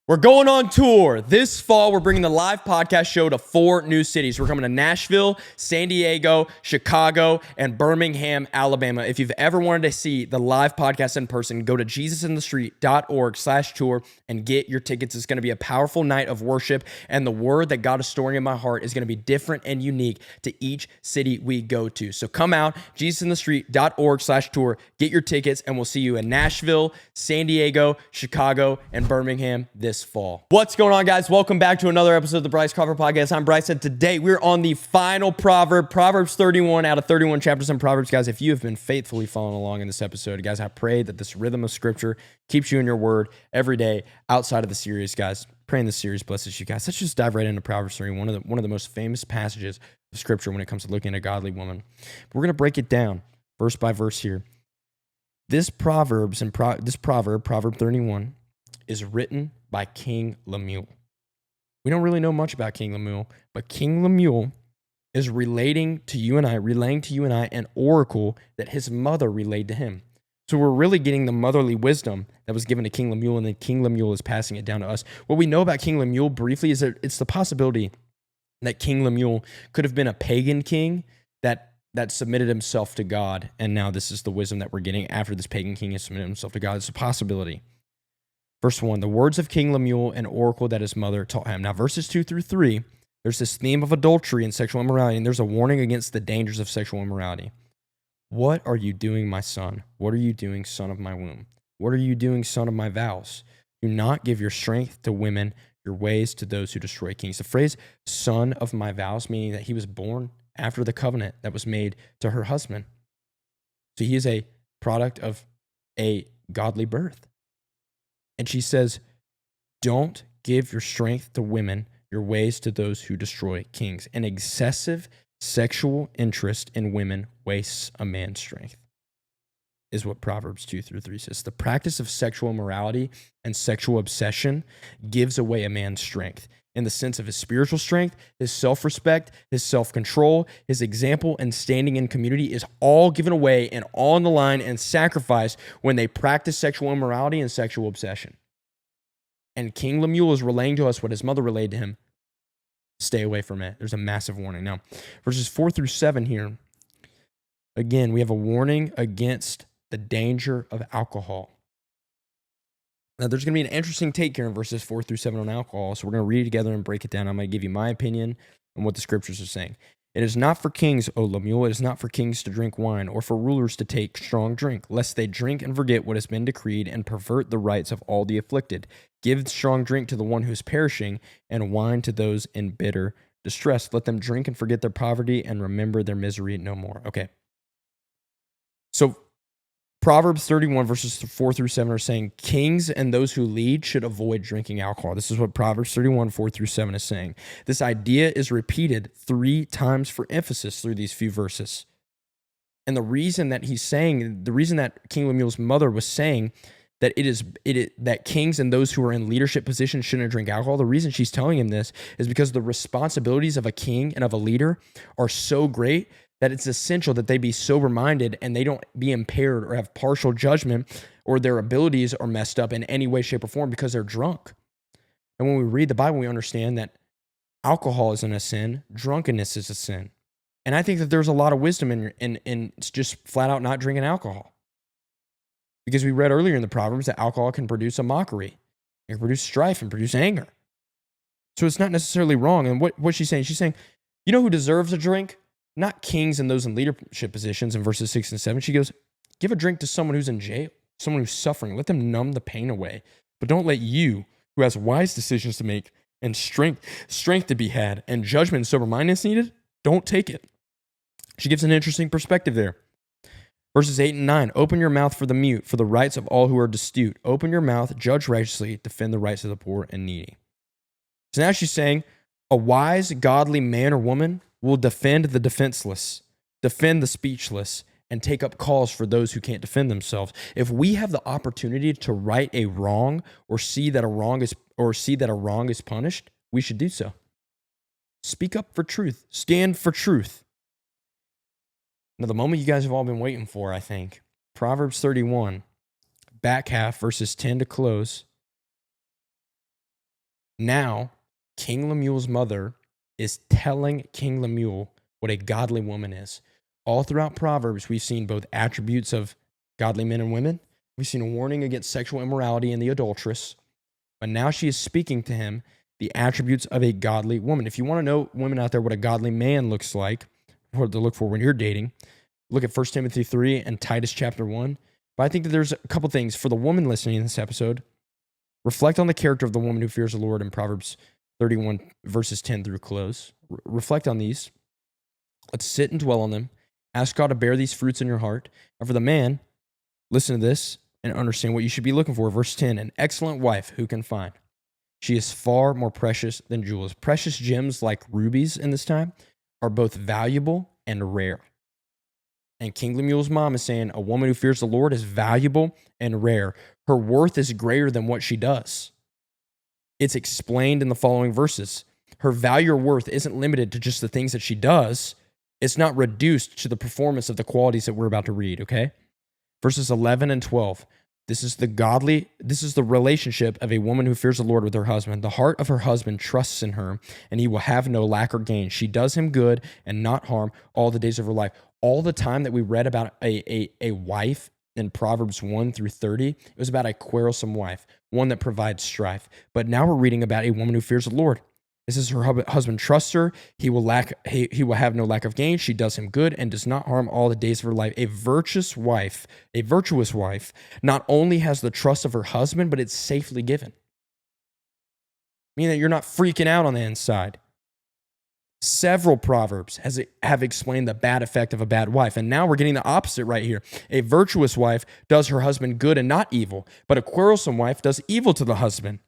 We're going on tour. This fall, we're bringing the live podcast show to 4 new cities. We're coming to Nashville, San Diego, Chicago, and Birmingham, Alabama. If you've ever wanted to see the live podcast in person, go to jesusinthestreet.org/tour and get your tickets. It's going to be a powerful night of worship, and the word that God is storing in my heart is going to be different and unique to each city we go to. So come out, jesusinthestreet.org/tour, get your tickets, and we'll see you in Nashville, San Diego, Chicago, and Birmingham this fall. What's going on, guys? Welcome back to another episode of the Bryce Crawford podcast. I'm Bryce, and today we're on the final proverb, Proverbs 31 out of 31 chapters in Proverbs. Guys, if you have been faithfully following along in this episode, guys, I pray that this rhythm of scripture keeps you in your word every day outside of the series, guys. Praying this series blesses you guys. Let's just dive right into Proverbs 31, one of the most famous passages of scripture when it comes to looking at a godly woman. We're going to break it down verse by verse here. This proverb, Proverb 31, is written by King Lemuel. We don't really know much about King Lemuel, but King Lemuel is relaying to you and I an oracle that his mother relayed to him. So we're really getting the motherly wisdom that was given to King Lemuel, and then King Lemuel is passing it down to us. What we know about King Lemuel briefly is that it's the possibility that King Lemuel could have been a pagan king that submitted himself to God, and now this is the wisdom that we're getting after this pagan king has submitted himself to God. It's a possibility. Verse 1, the words of King Lemuel, an oracle that his mother taught him. Now, verses 2 through 3, there's this theme of adultery and sexual immorality, and there's a warning against the dangers of sexual immorality. What are you doing, my son? What are you doing, son of my womb? What are you doing, son of my vows? Do not give your strength to women, your ways to those who destroy kings. The phrase son of my vows, meaning that he was born after the covenant that was made to her husband. So he is a product of a godly birth. And she says, don't give your strength to women, your ways to those who destroy kings. An excessive sexual interest in women wastes a man's strength, is what Proverbs 2 through 3 says. The practice of sexual immorality and sexual obsession gives away a man's strength in the sense of his spiritual strength, his self-respect, his self-control, his example, and standing in community is all given away and all on the line and sacrificed when they practice sexual immorality and sexual obsession. And King Lemuel is relaying to us what his mother relayed to him. Stay away from it. There's a massive warning. Now, verses 4 through 7 here, again, we have a warning against the danger of alcohol. Now, there's going to be an interesting take here in verses 4 through 7 on alcohol, so we're going to read it together and break it down. I'm going to give you my opinion on what the scriptures are saying. It is not for kings, O Lemuel, it is not for kings to drink wine, or for rulers to take strong drink, lest they drink and forget what has been decreed and pervert the rights of all the afflicted. Give strong drink to the one who is perishing, and wine to those in bitter distress. Let them drink and forget their poverty and remember their misery no more. Okay. So Proverbs 31 verses 4 through 7 are saying kings and those who lead should avoid drinking alcohol. This is what Proverbs 31, 4 through 7 is saying. This idea is repeated 3 times for emphasis through these few verses. And the reason that King Lemuel's mother was saying that that kings and those who are in leadership positions shouldn't drink alcohol, the reason she's telling him this is because the responsibilities of a king and of a leader are so great that it's essential that they be sober-minded and they don't be impaired or have partial judgment or their abilities are messed up in any way, shape, or form because they're drunk. And when we read the Bible, we understand that alcohol isn't a sin, drunkenness is a sin. And I think that there's a lot of wisdom in just flat out not drinking alcohol. Because we read earlier in the Proverbs that alcohol can produce a mockery. It can produce strife and produce anger. So it's not necessarily wrong. And what's she saying? She's saying, you know who deserves a drink? Not kings and those in leadership positions in verses 6 and 7. She goes, give a drink to someone who's in jail, someone who's suffering. Let them numb the pain away. But don't let you, who has wise decisions to make and strength to be had and judgment and sober-mindedness needed, don't take it. She gives an interesting perspective there. Verses 8 and 9, open your mouth for the mute, for the rights of all who are destitute. Open your mouth, judge righteously, defend the rights of the poor and needy. So now she's saying, a wise, godly man or woman will defend the defenseless, defend the speechless, and take up cause for those who can't defend themselves. If we have the opportunity to right a wrong or see that a wrong is punished, we should do so. Speak up for truth. Stand for truth. Now, the moment you guys have all been waiting for, I think, Proverbs 31, back half, verses 10 to close. Now, King Lemuel's mother is telling King Lemuel what a godly woman is. All throughout Proverbs, we've seen both attributes of godly men and women. We've seen a warning against sexual immorality and the adulteress. But now she is speaking to him the attributes of a godly woman. If you want to know, women out there, what a godly man looks like, what to look for when you're dating, look at 1 Timothy 3 and Titus chapter 1. But I think that there's a couple things for the woman listening in this episode. Reflect on the character of the woman who fears the Lord in Proverbs 31, verses 10 through close. Reflect on these. Let's sit and dwell on them. Ask God to bear these fruits in your heart. And for the man, listen to this and understand what you should be looking for. Verse 10, an excellent wife who can find. She is far more precious than jewels. Precious gems like rubies in this time are both valuable and rare. And King Lemuel's mom is saying a woman who fears the Lord is valuable and rare. Her worth is greater than what she does. It's explained in the following verses. Her value or worth isn't limited to just the things that she does. It's not reduced to the performance of the qualities that we're about to read, okay? Verses 11 and 12. This is the relationship of a woman who fears the Lord with her husband. The heart of her husband trusts in her, and he will have no lack or gain. She does him good and not harm all the days of her life. All the time that we read about a wife in Proverbs 1 through 30, it was about a quarrelsome wife, one that provides strife. But now we're reading about a woman who fears the Lord. This is her husband trusts her. He will have no lack of gain. She does him good and does not harm all the days of her life. A virtuous wife, not only has the trust of her husband, but it's safely given. Meaning that you're not freaking out on the inside. Several Proverbs have explained the bad effect of a bad wife. And now we're getting the opposite right here. A virtuous wife does her husband good and not evil, but a quarrelsome wife does evil to the husband.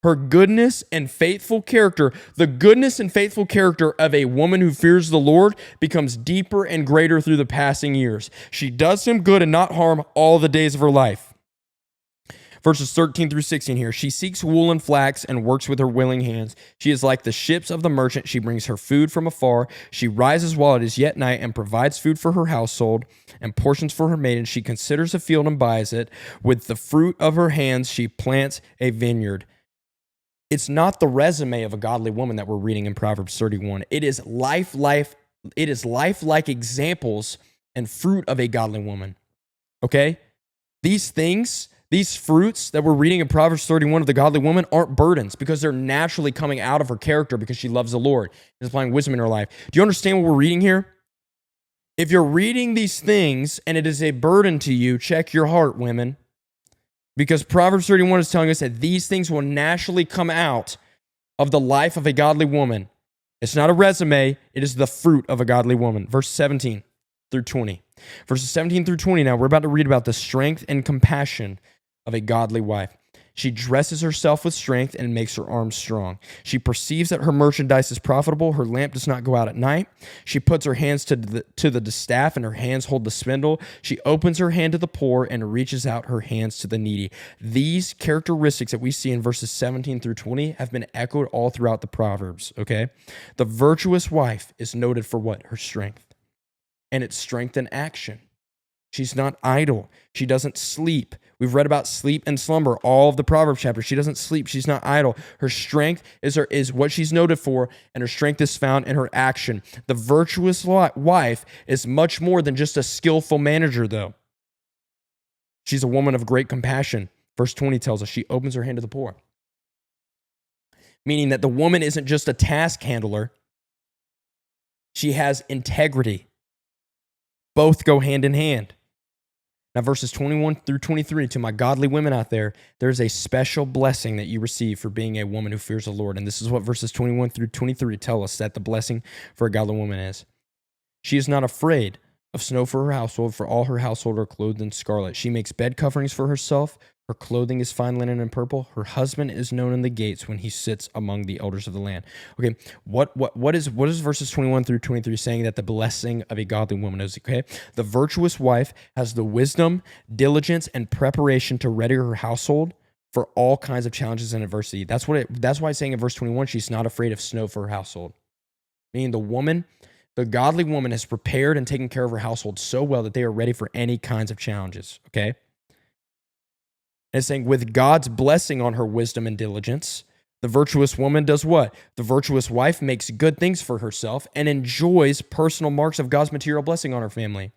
Her goodness and faithful character, the goodness and faithful character of a woman who fears the Lord becomes deeper and greater through the passing years. She does him good and not harm all the days of her life. Verses 13 through 16 here. She seeks wool and flax and works with her willing hands. She is like the ships of the merchant. She brings her food from afar. She rises while it is yet night and provides food for her household and portions for her maidens. She considers a field and buys it. With the fruit of her hands, she plants a vineyard. It's not the resume of a godly woman that we're reading in Proverbs 31. It is lifelike examples and fruit of a godly woman. Okay? These things, these fruits that we're reading in Proverbs 31 of the godly woman aren't burdens because they're naturally coming out of her character because she loves the Lord and is applying wisdom in her life. Do you understand what we're reading here? If you're reading these things and it is a burden to you, check your heart, women. Because Proverbs 31 is telling us that these things will naturally come out of the life of a godly woman. It's not a resume, it is the fruit of a godly woman. Verse 17 through 20. Verses 17 through 20 now, we're about to read about the strength and compassion of a godly wife. She dresses herself with strength and makes her arms strong. She perceives that her merchandise is profitable. Her lamp does not go out at night. She puts her hands to the distaff and her hands hold the spindle. She opens her hand to the poor and reaches out her hands to the needy. These characteristics that we see in verses 17 through 20 have been echoed all throughout the Proverbs, okay? The virtuous wife is noted for what? Her strength. And it's strength in action. She's not idle. She doesn't sleep. We've read about sleep and slumber, all of the Proverbs chapters. She doesn't sleep. She's not idle. Her strength is what she's noted for, and her strength is found in her action. The virtuous wife is much more than just a skillful manager, though. She's a woman of great compassion. Verse 20 tells us she opens her hand to the poor. Meaning that the woman isn't just a task handler. She has integrity. Both go hand in hand. Now, verses 21 through 23, to my godly women out there, there's a special blessing that you receive for being a woman who fears the Lord. And this is what verses 21 through 23 tell us that the blessing for a godly woman is. She is not afraid of snow for her household, for all her household are clothed in scarlet. She makes bed coverings for herself. Her clothing is fine linen and purple. Her husband is known in the gates when he sits among the elders of the land. Okay, what is verses 21 through 23 saying that the blessing of a godly woman is? Okay, the virtuous wife has the wisdom, diligence, and preparation to ready her household for all kinds of challenges and adversity. That's why it's saying in verse 21, she's not afraid of snow for her household. Meaning the godly woman has prepared and taken care of her household so well that they are ready for any kinds of challenges. Okay. And it's saying with God's blessing on her wisdom and diligence, The virtuous woman does what? The virtuous wife makes good things for herself and enjoys personal marks of God's material blessing on her family.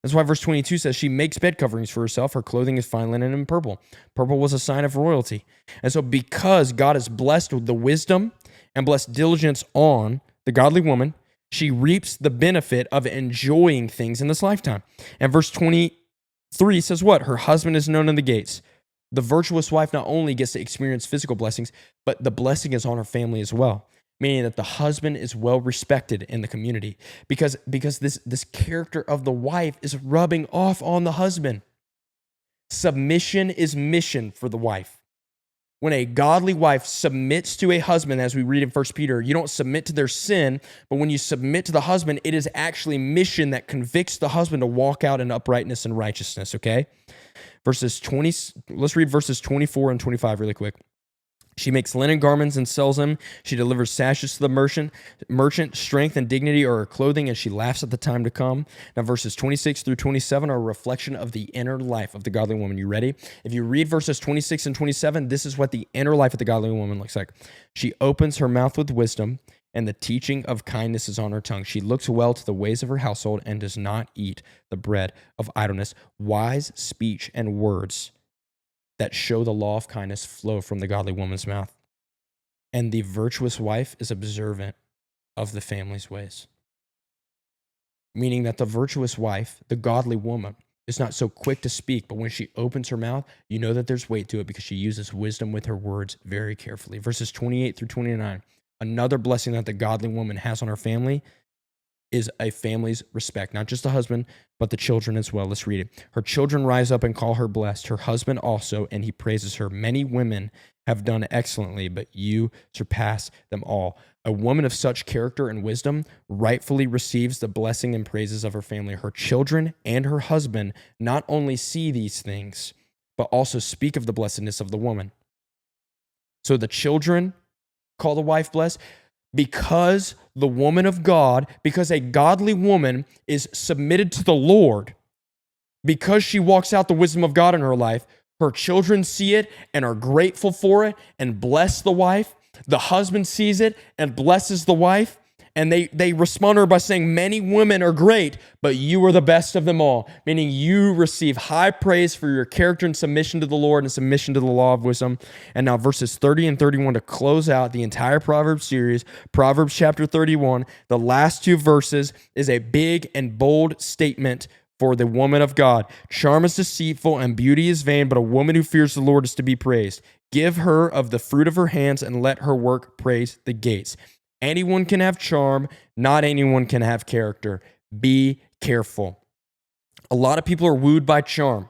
That's why verse 22 says she makes bed coverings for herself. Her clothing is fine linen and purple. Purple was a sign of royalty. And so because God is blessed with the wisdom and blessed diligence on the godly woman, she reaps the benefit of enjoying things in this lifetime. And verse 23 says what? Her husband is known in the gates. The virtuous wife not only gets to experience physical blessings, but the blessing is on her family as well. Meaning that the husband is well respected in the community because this character of the wife is rubbing off on the husband. Submission is mission for the wife. When a godly wife submits to a husband, as we read in 1 Peter, you don't submit to their sin, but when you submit to the husband, it is actually mission that convicts the husband to walk out in uprightness and righteousness, okay? Let's read verses 24 and 25 really quick. She makes linen garments and sells them. She delivers sashes to the merchant. Strength and dignity are her clothing, and she laughs at the time to come. Now, verses 26 through 27 are a reflection of the inner life of the godly woman. You ready? If you read verses 26 and 27, this is what the inner life of the godly woman looks like. She opens her mouth with wisdom, and the teaching of kindness is on her tongue. She looks well to the ways of her household and does not eat the bread of idleness. Wise speech and words that show the law of kindness flow from the godly woman's mouth. And the virtuous wife is observant of the family's ways. Meaning that the virtuous wife, the godly woman, is not so quick to speak, but when she opens her mouth, you know that there's weight to it because she uses wisdom with her words very carefully. Verses 28 through 29, another blessing that the godly woman has on her family is a family's respect, not just the husband, but the children as well. Let's read it. Her children rise up and call her blessed, her husband also, and he praises her. Many women have done excellently, but you surpass them all. A woman of such character and wisdom rightfully receives the blessing and praises of her family. Her children and her husband not only see these things, but also speak of the blessedness of the woman. So the children call the wife blessed, because the woman of God, because a godly woman is submitted to the Lord, because she walks out the wisdom of God in her life, her children see it and are grateful for it and bless the wife. The husband sees it and blesses the wife. And they respond to her by saying, many women are great, but you are the best of them all. Meaning you receive high praise for your character and submission to the Lord and submission to the law of wisdom. And now verses 30 and 31 to close out the entire Proverbs series, Proverbs chapter 31, the last two verses is a big and bold statement for the woman of God. Charm is deceitful and beauty is vain, but a woman who fears the Lord is to be praised. Give her of the fruit of her hands and let her work praise the gates. Anyone can have charm, not anyone can have character. Be careful. A lot of people are wooed by charm.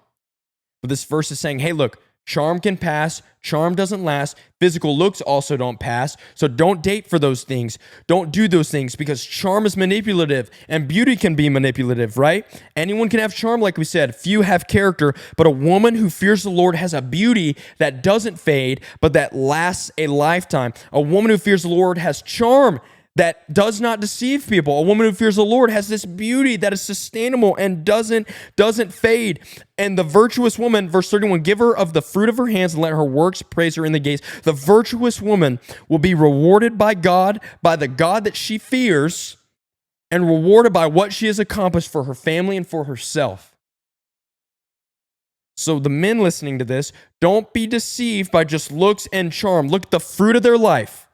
But this verse is saying, hey, look, charm can pass, charm doesn't last, physical looks also don't pass, so don't date for those things. Don't do those things because charm is manipulative and beauty can be manipulative, right? Anyone can have charm, like we said. Few have character, but a woman who fears the Lord has a beauty that doesn't fade, but that lasts a lifetime. A woman who fears the Lord has charm that does not deceive people. A woman who fears the Lord has this beauty that is sustainable and doesn't fade. And the virtuous woman, verse 31, give her of the fruit of her hands and let her works praise her in the gates. The virtuous woman will be rewarded by God, by the God that she fears, and rewarded by what she has accomplished for her family and for herself. So the men listening to this, don't be deceived by just looks and charm. Look at the fruit of their life.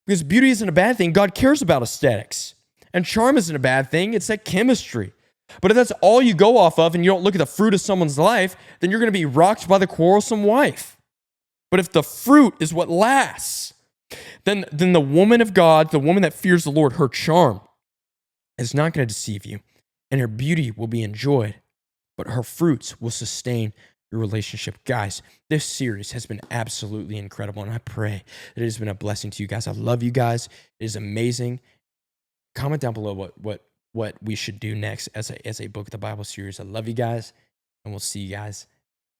Because beauty isn't a bad thing. God cares about aesthetics. And charm isn't a bad thing. It's like chemistry. But if that's all you go off of and you don't look at the fruit of someone's life, then you're going to be rocked by the quarrelsome wife. But if the fruit is what lasts, then the woman of God, the woman that fears the Lord, her charm is not going to deceive you. And her beauty will be enjoyed. But her fruits will sustain your relationship. Guys, this series has been absolutely incredible, and I pray that it has been a blessing to you guys. I love you guys. It is amazing. Comment down below what we should do next as a Book of the Bible series. I love you guys, and we'll see you guys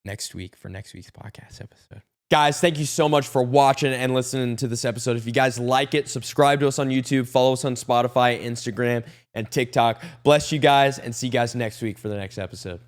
next week for next week's podcast episode. Guys, thank you so much for watching and listening to this episode. If you guys like it, subscribe to us on YouTube, follow us on Spotify, Instagram, and TikTok. Bless you guys, and see you guys next week for the next episode.